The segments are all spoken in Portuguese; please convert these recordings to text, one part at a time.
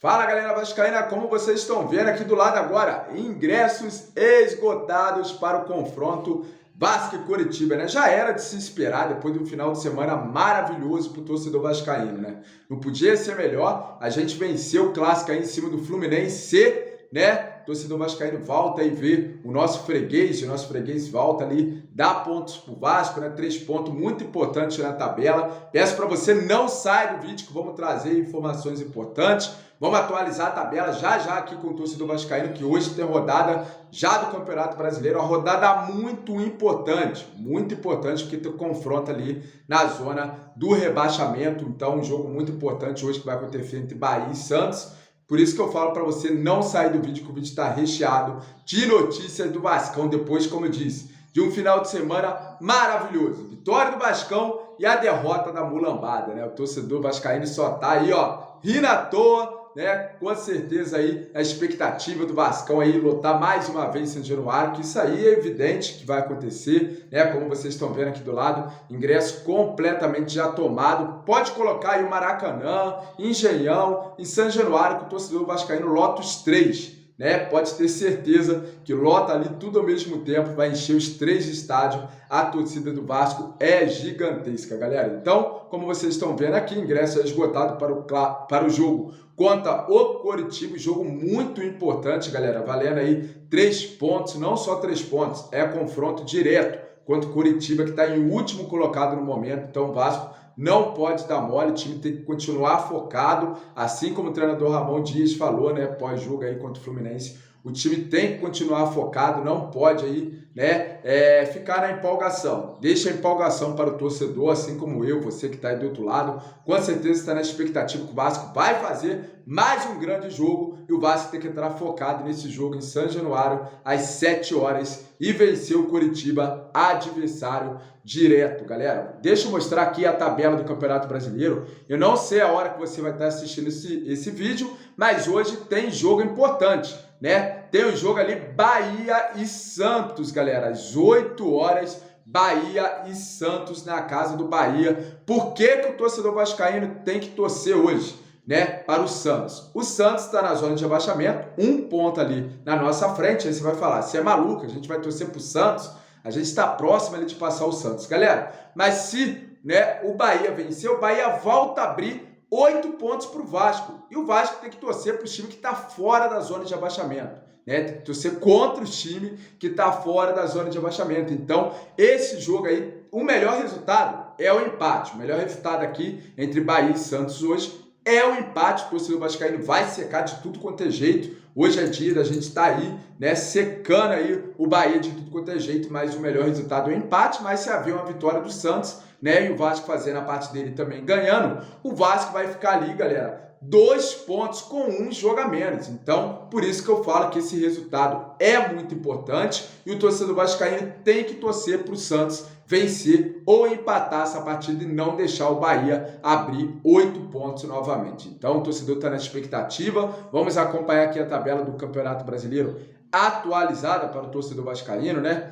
Fala galera vascaína, como vocês estão vendo aqui do lado agora, ingressos esgotados para o confronto Vasco e Coritiba, né? Já era de se esperar depois de um final de semana maravilhoso para o torcedor vascaíno, né? Não podia ser melhor, a gente venceu o clássico aí em cima do Fluminense, né? O torcedor vascaíno volta e vê o nosso freguês volta ali, dá pontos pro Vasco, né? 3 pontos muito importantes na tabela. Peço para você não sair do vídeo que vamos trazer informações importantes. Vamos atualizar a tabela já aqui com o torcedor vascaíno, que hoje tem rodada já do Campeonato Brasileiro, uma rodada muito importante, porque tu confronta ali na zona do rebaixamento. Então, um jogo muito importante hoje que vai acontecer entre Bahia e Santos. Por isso que eu falo para você não sair do vídeo, que o vídeo está recheado de notícias do Vascão depois, como eu disse, de um final de semana maravilhoso. Vitória do Vascão e a derrota da mulambada, né? O torcedor vascaíno só tá aí, ó, rindo à toa, né? Com certeza aí a expectativa do Vascão aí lotar mais uma vez São Januário, que isso aí é evidente que vai acontecer, né? Como vocês estão vendo aqui do lado, ingresso completamente já tomado. Pode colocar aí o Maracanã, Engenhão, em São Januário, que o torcedor vascaíno lota os 3. Né? Pode ter certeza que lota ali tudo ao mesmo tempo, vai encher os 3 estádios. A torcida do Vasco é gigantesca, galera. Então, como vocês estão vendo aqui, ingresso é esgotado para o jogo contra o Coritiba, jogo muito importante, galera, valendo aí 3 pontos, não só 3 pontos, é confronto direto contra o Coritiba, que está em último colocado no momento. Então, o Vasco não pode dar mole, o time tem que continuar focado, assim como o treinador Ramon Dias falou, né, pós-jogo aí contra o Fluminense. O time tem que continuar focado, não pode aí, né, ficar na empolgação. Deixa a empolgação para o torcedor, assim como eu, você que está aí do outro lado. Com certeza está na expectativa que o Vasco vai fazer mais um grande jogo e o Vasco tem que entrar focado nesse jogo em São Januário às 7 horas e vencer o Coritiba, adversário direto, galera. Deixa eu mostrar aqui a tabela do Campeonato Brasileiro. Eu não sei a hora que você vai estar assistindo esse vídeo, mas hoje tem jogo importante, né? Tem um jogo ali, Bahia e Santos, galera, às 8 horas, Bahia e Santos na casa do Bahia. Por que o torcedor vascaíno tem que torcer hoje, né, para o Santos? O Santos está na zona de rebaixamento, 1 ponto ali na nossa frente. Aí você vai falar, você é maluco, a gente vai torcer para o Santos? A gente está próximo ali de passar o Santos, galera. Mas se, né, o Bahia vencer, o Bahia volta a abrir 8 pontos para o Vasco. E o Vasco tem que torcer para o time que está fora da zona de abaixamento, né? Tem que torcer contra o time que está fora da zona de abaixamento. Então, esse jogo aí, o melhor resultado é o empate. O melhor resultado aqui entre Bahia e Santos hoje é o empate. O torcedor vascaíno vai secar de tudo quanto é jeito. Hoje é dia da gente estar aí, né, secando aí o Bahia de tudo quanto é jeito, mas o melhor resultado é o empate. Mas se haver uma vitória do Santos, né, e o Vasco fazendo a parte dele também ganhando, o Vasco vai ficar ali, galera, 2 pontos com 1 jogo a menos. Então, por isso que eu falo que esse resultado é muito importante e o torcedor vascaíno tem que torcer para o Santos vencer ou empatar essa partida e não deixar o Bahia abrir 8 pontos novamente. Então, o torcedor está na expectativa. Vamos acompanhar aqui a tabela do Campeonato Brasileiro atualizada para o torcedor vascaíno, né?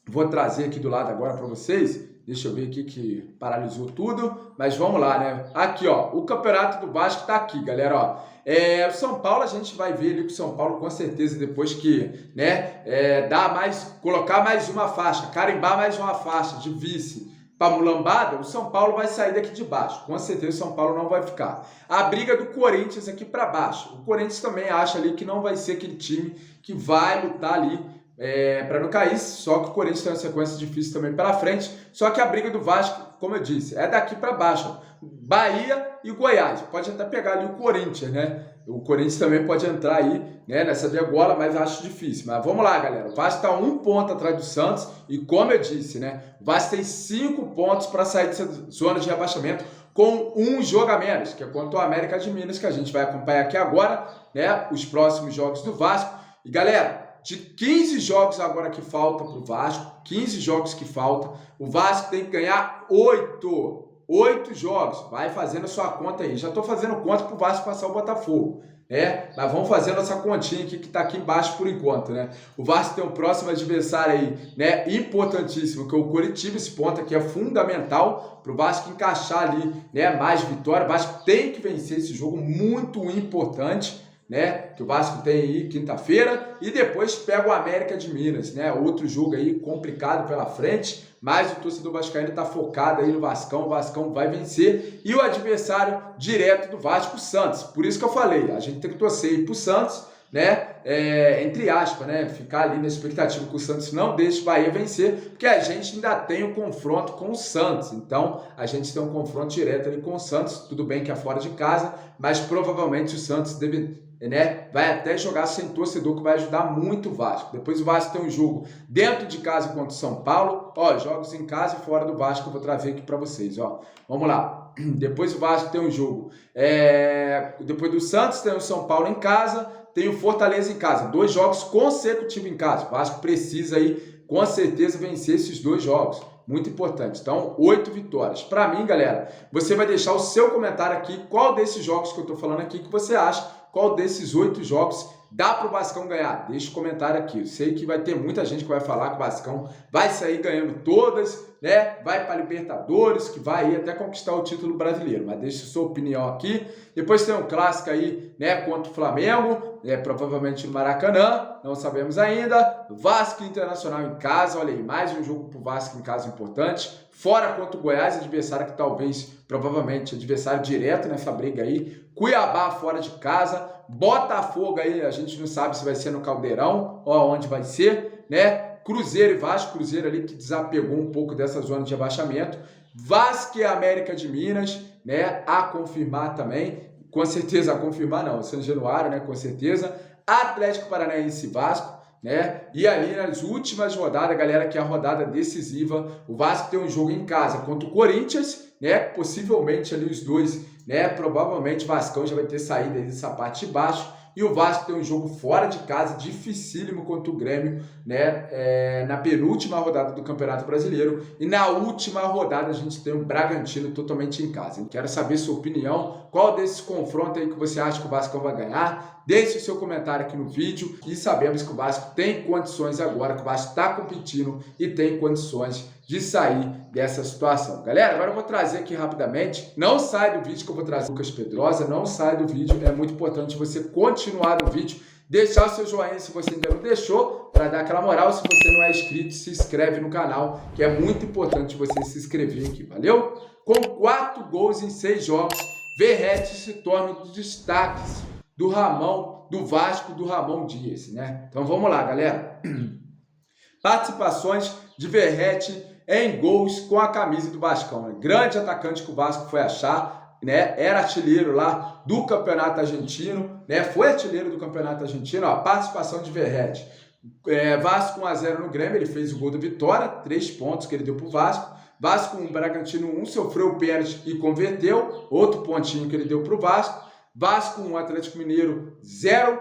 Vou trazer aqui do lado agora para vocês. Deixa eu ver aqui que paralisou tudo, mas vamos lá, né? Aqui, ó, o Campeonato do Vasco tá aqui, galera, ó. O São Paulo, a gente vai ver ali com o São Paulo, com certeza, depois que, né, colocar mais uma faixa, carimbar mais uma faixa de vice para mulambada, o São Paulo vai sair daqui de baixo. Com certeza o São Paulo não vai ficar. A briga do Corinthians aqui para baixo. O Corinthians também acha ali que não vai ser aquele time que vai lutar ali para não cair, só que o Corinthians tem uma sequência difícil também pela frente. Só que a briga do Vasco, como eu disse, é daqui para baixo. Bahia e Goiás. Pode até pegar ali o Corinthians, né? O Corinthians também pode entrar aí, né, nessa degola, mas acho difícil. Mas vamos lá, galera. O Vasco está 1 ponto atrás do Santos e, como eu disse, né, o Vasco tem 5 pontos para sair dessa zona de rebaixamento com 1 jogo a menos, que é contra o América de Minas, que a gente vai acompanhar aqui agora, né, os próximos jogos do Vasco. E, galera, de 15 jogos agora que falta para o Vasco, 15 jogos que faltam, o Vasco tem que ganhar 8. 8 jogos. Vai fazendo a sua conta aí. Já estou fazendo conta para o Vasco passar o Botafogo. Mas vamos fazer a nossa continha aqui que está aqui embaixo por enquanto, né? O Vasco tem um próximo adversário aí, né? Importantíssimo, que é o Coritiba. Esse ponto aqui é fundamental para o Vasco encaixar ali, né? Mais vitória. O Vasco tem que vencer esse jogo, muito importante, né? Que o Vasco tem aí quinta-feira e depois pega o América de Minas, né? Outro jogo aí complicado pela frente. Mas o torcedor vascaíno está focado aí no Vascão, o Vascão vai vencer. E o adversário direto do Vasco, o Santos. Por isso que eu falei, a gente tem que torcer aí pro Santos, né? Entre aspas, né? Ficar ali na expectativa que o Santos não deixe o Bahia vencer, porque a gente ainda tem um confronto com o Santos. Então, a gente tem um confronto direto ali com o Santos. Tudo bem que é fora de casa, mas provavelmente o Santos vai até jogar sem torcedor, que vai ajudar muito o Vasco. Depois o Vasco tem um jogo dentro de casa contra o São Paulo. Jogos em casa e fora do Vasco eu vou trazer aqui para vocês. Vamos lá. Depois o Vasco tem um jogo. Depois do Santos tem o São Paulo em casa, tem o Fortaleza em casa. 2 jogos consecutivos em casa. O Vasco precisa aí, com certeza, vencer esses 2 jogos. Muito importante. Então, 8 vitórias. Para mim, galera, você vai deixar o seu comentário aqui. Qual desses jogos que eu estou falando aqui que você acha? Qual desses 8 jogos dá para o Vascão ganhar? Deixa o comentário aqui. Eu sei que vai ter muita gente que vai falar que o Vascão vai sair ganhando todas, né? Vai para a Libertadores, que vai ir até conquistar o título brasileiro. Mas deixa a sua opinião aqui. Depois tem um clássico aí, né? Contra o Flamengo, provavelmente no Maracanã, não sabemos ainda. Vasco Internacional em casa, olha aí, mais um jogo para o Vasco em casa importante. Fora contra o Goiás, adversário que talvez, provavelmente, adversário direto nessa briga aí. Cuiabá fora de casa. Botafogo aí, a gente não sabe se vai ser no Caldeirão ou onde vai ser, né? Cruzeiro e Vasco, Cruzeiro ali que desapegou um pouco dessa zona de abaixamento. Vasco e América de Minas, né? A confirmar também. Com certeza, a confirmar não, São Januário, né? Com certeza. Atlético Paranaense e Vasco, né? E ali nas últimas rodadas, galera, que é a rodada decisiva, o Vasco tem um jogo em casa contra o Corinthians, né? Possivelmente ali os dois, né? Provavelmente o Vascão já vai ter saído aí dessa parte de baixo. E o Vasco tem um jogo fora de casa, dificílimo contra o Grêmio, né? Na penúltima rodada do Campeonato Brasileiro. E na última rodada a gente tem o Bragantino totalmente em casa. Quero saber sua opinião. Qual desses confrontos aí que você acha que o Vasco vai ganhar? Deixe o seu comentário aqui no vídeo. E sabemos que o Vasco tem condições agora, que o Vasco está competindo e tem condições de sair dessa situação. Galera, agora eu vou trazer aqui rapidamente. Não sai do vídeo que eu vou trazer o Lucas Pedrosa. Não sai do vídeo. É muito importante você continuar no vídeo. Deixar o seu joinha se você ainda não deixou, para dar aquela moral. Se você não é inscrito, se inscreve no canal, que é muito importante você se inscrever aqui, valeu? Com 4 gols em 6 jogos, Verratti se torna um dos destaques do Ramon, do Vasco, do Ramon Dias, né? Então vamos lá, galera. Participações de Verratti em gols com a camisa do Vascão, né? Grande atacante que o Vasco foi achar, né? Era artilheiro lá do Campeonato Argentino, né? Foi artilheiro do Campeonato Argentino. A participação de Verratti. Vasco 1-0 no Grêmio, ele fez o gol da vitória, 3 pontos que ele deu para o Vasco. Vasco 1, Bragantino 1, sofreu o pênalti e converteu, outro pontinho que ele deu para o Vasco. Vasco 1, Atlético Mineiro 0,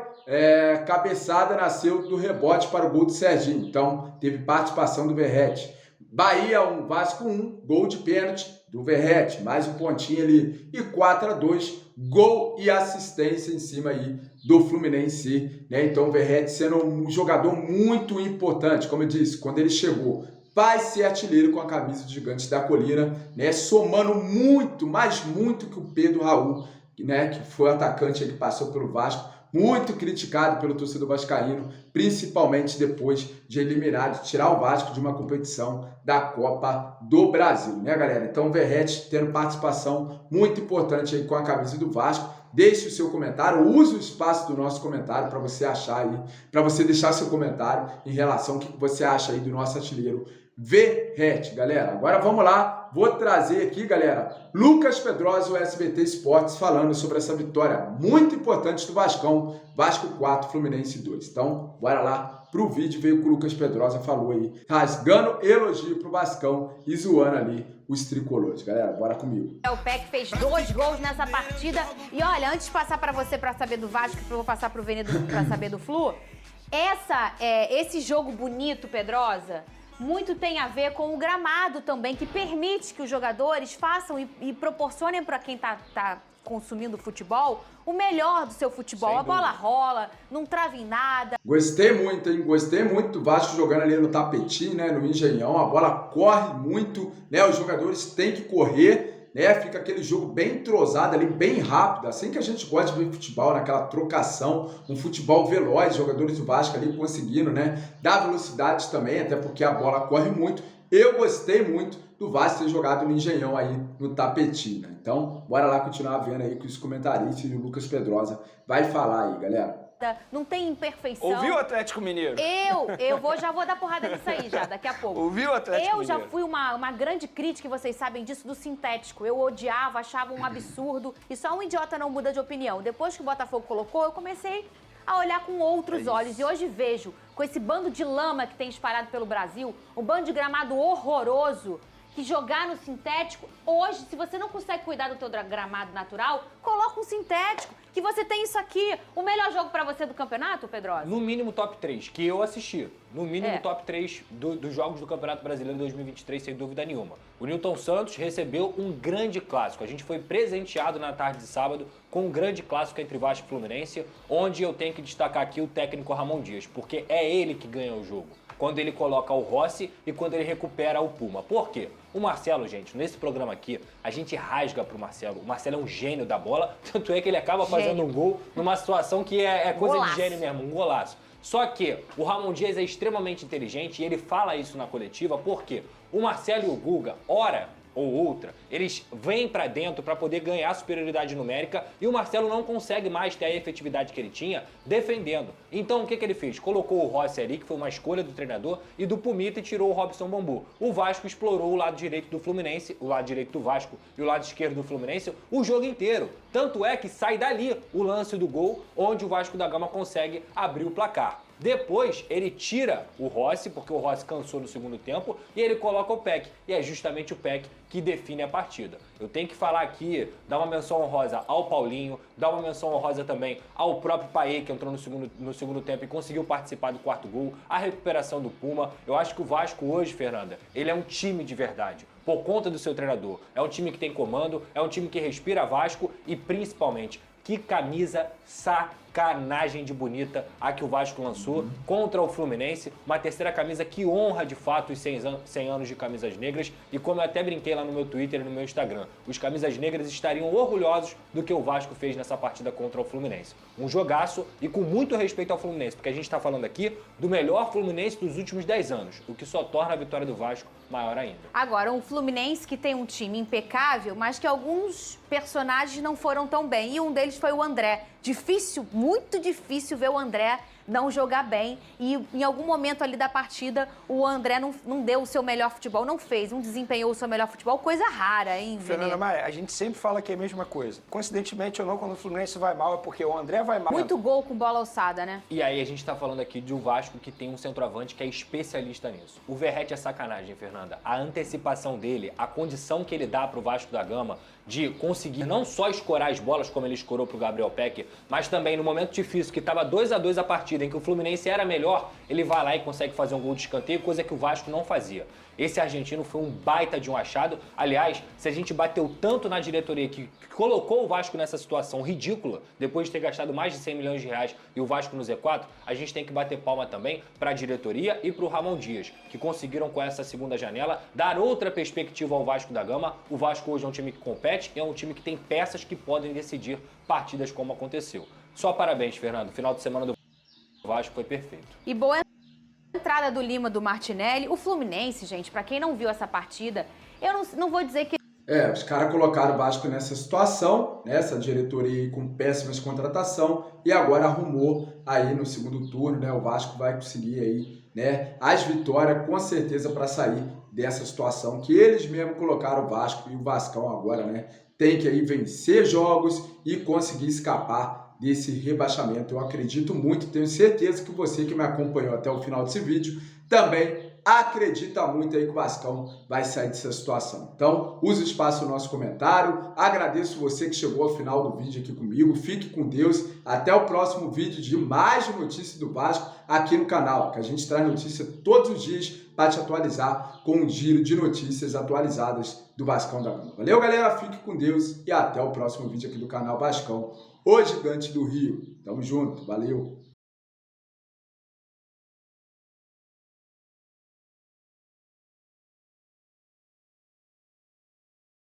cabeçada nasceu do rebote para o gol do Serginho, então teve participação do Verratti. Bahia 1, Vasco 1, gol de pênalti do Verratti, mais um pontinho ali, e 4-2, gol e assistência em cima aí do Fluminense, né? Então o Verratti sendo um jogador muito importante, como eu disse, quando ele chegou, vai ser artilheiro com a camisa do Gigante da Colina, né? Somando muito, mas muito que o Pedro Raul, né? Que foi o atacante que passou pelo Vasco, muito criticado pelo torcedor vascaíno, principalmente depois de eliminar, de tirar o Vasco de uma competição da Copa do Brasil, né, galera? Então o Verratti tendo participação muito importante aí com a camisa do Vasco. Deixe o seu comentário, use o espaço do nosso comentário para você achar aí, para você deixar seu comentário em relação ao que você acha aí do nosso artilheiro Verratti, galera. Agora vamos lá, vou trazer aqui, galera, Lucas Pedrosa, o SBT Esportes, falando sobre essa vitória muito importante do Vascão, Vasco 4, Fluminense 2. Então, bora lá pro vídeo, veio o que o Lucas Pedrosa falou aí, rasgando elogio pro Vascão e zoando ali os tricolores. Galera, bora comigo. O PEC fez 2 gols nessa partida. E olha, antes de passar para você para saber do Vasco, eu vou passar pro Venedo para saber do Flu, esse jogo bonito, Pedrosa, muito tem a ver com o gramado também, que permite que os jogadores façam e proporcionem para quem tá consumindo futebol o melhor do seu futebol. Sem a bola dúvida. rola, não trava em nada. Gostei muito, hein? Gostei muito do Vasco jogando ali no tapetinho, né? No Engenhão. A bola corre muito, né? Os jogadores têm que correr, né? Fica aquele jogo bem entrosado ali, bem rápido. Assim que a gente gosta de ver futebol, naquela trocação, um futebol veloz, jogadores do Vasco ali conseguindo, né? Dar velocidade também, até porque a bola corre muito. Eu gostei muito do Vasco ter jogado no Engenhão aí no tapetinho, né? Então, bora lá continuar vendo aí que os comentaristas e o Lucas Pedrosa vai falar aí, galera. Não tem imperfeição. Ouviu o Atlético Mineiro? Já vou dar porrada nisso aí já, daqui a pouco. Ouviu o Atlético Eu já Mineiro? fui uma grande crítica, e vocês sabem disso, do sintético. Eu odiava, achava um absurdo. E só um idiota não muda de opinião. Depois que o Botafogo colocou, eu comecei a olhar com outros olhos. E hoje vejo, com esse bando de lama que tem espalhado pelo Brasil, um bando de gramado horroroso, que jogar no sintético, hoje, se você não consegue cuidar do teu gramado natural, coloca um sintético, que você tem isso aqui. O melhor jogo pra você do campeonato, Pedrosa? No mínimo top 3, que eu assisti. No mínimo É. top 3 dos jogos do Campeonato Brasileiro 2023, sem dúvida nenhuma. O Nilton Santos recebeu um grande clássico. A gente foi presenteado na tarde de sábado com um grande clássico entre Vasco e Fluminense, onde eu tenho que destacar aqui o técnico Ramon Dias, porque é ele que ganha o jogo. Quando ele coloca o Rossi e quando ele recupera o Puma. Por quê? O Marcelo, gente, nesse programa aqui, a gente rasga pro Marcelo. O Marcelo é um gênio da bola, tanto é que ele acaba fazendo um gol numa situação que é coisa Golaço. de gênio mesmo, um golaço. Só que o Ramon Dias é extremamente inteligente e ele fala isso na coletiva porque o Marcelo e o Guga, ora ou outra, eles vêm pra dentro pra poder ganhar superioridade numérica e o Marcelo não consegue mais ter a efetividade que ele tinha defendendo. Então o que ele fez? Colocou o Rossi ali, que foi uma escolha do treinador, e do Pumita e tirou o Robson Bambu. O Vasco explorou o lado direito do Fluminense, o lado direito do Vasco e o lado esquerdo do Fluminense o jogo inteiro. Tanto é que sai dali o lance do gol, onde o Vasco da Gama consegue abrir o placar. Depois, ele tira o Rossi, porque o Rossi cansou no segundo tempo, e ele coloca o Peck. E é justamente o Peck que define a partida. Eu tenho que falar aqui, dar uma menção honrosa ao Paulinho, dar uma menção honrosa também ao próprio Paê, que entrou no segundo tempo e conseguiu participar do quarto gol, a recuperação do Puma. Eu acho que o Vasco hoje, Fernanda, ele é um time de verdade, por conta do seu treinador. É um time que tem comando, é um time que respira Vasco e, principalmente, que camisa sacanagem de bonita a que o Vasco lançou contra o Fluminense. Uma terceira camisa que honra de fato os 100 anos de camisas negras. E como eu até brinquei lá no meu Twitter e no meu Instagram, os camisas negras estariam orgulhosos do que o Vasco fez nessa partida contra o Fluminense. Um jogaço e com muito respeito ao Fluminense, porque a gente está falando aqui do melhor Fluminense dos últimos 10 anos, o que só torna a vitória do Vasco maior ainda. Agora, um Fluminense que tem um time impecável, mas que alguns personagens não foram tão bem. E um deles foi o André. Difícil, muito difícil ver o André não jogar bem. E em algum momento ali da partida, o André não deu o seu melhor futebol, não desempenhou o seu melhor futebol. Coisa rara, hein, Fernanda Vene? Maia, a gente sempre fala que é a mesma coisa. Coincidentemente ou não, quando o Fluminense vai mal é porque o André vai mal. Muito gol com bola alçada, né? E aí a gente tá falando aqui de um Vasco que tem um centroavante que é especialista nisso. O Verratti é sacanagem, Fernanda. A antecipação dele, a condição que ele dá pro Vasco da Gama de conseguir não só escorar as bolas como ele escorou pro Gabriel Peck, mas também no momento difícil, que tava 2-2 a partida, em que o Fluminense era melhor, ele vai lá e consegue fazer um gol de escanteio, coisa que o Vasco não fazia. Esse argentino foi um baita de um achado. Aliás, se a gente bateu tanto na diretoria que colocou o Vasco nessa situação ridícula, depois de ter gastado mais de 100 milhões de reais e o Vasco no Z4, a gente tem que bater palma também para a diretoria e para o Ramon Dias, que conseguiram com essa segunda janela dar outra perspectiva ao Vasco da Gama. O Vasco hoje é um time que compete e é um time que tem peças que podem decidir partidas como aconteceu. Só parabéns, Fernando. O final de semana do Vasco foi perfeito. E boa entrada do Lima, do Martinelli. O Fluminense, gente, pra quem não viu essa partida, eu não vou dizer que... Os caras colocaram o Vasco nessa situação, né, essa diretoria aí com péssimas contratação, e agora arrumou aí no segundo turno, né, o Vasco vai conseguir aí, né, as vitórias com certeza para sair dessa situação que eles mesmo colocaram o Vasco, e o Vascão agora, né, tem que aí vencer jogos e conseguir escapar desse rebaixamento. Eu acredito muito, tenho certeza que você que me acompanhou até o final desse vídeo também acredita muito aí que o Vascão vai sair dessa situação. Então, use o espaço no nosso comentário. Agradeço você que chegou ao final do vídeo aqui comigo. Fique com Deus. Até o próximo vídeo de mais notícias do Vasco aqui no canal, que a gente traz notícia todos os dias para te atualizar com um giro de notícias atualizadas do Vascão da Gama. Valeu, galera. Fique com Deus e até o próximo vídeo aqui do canal Vascão, o Gigante do Rio. Tamo junto. Valeu.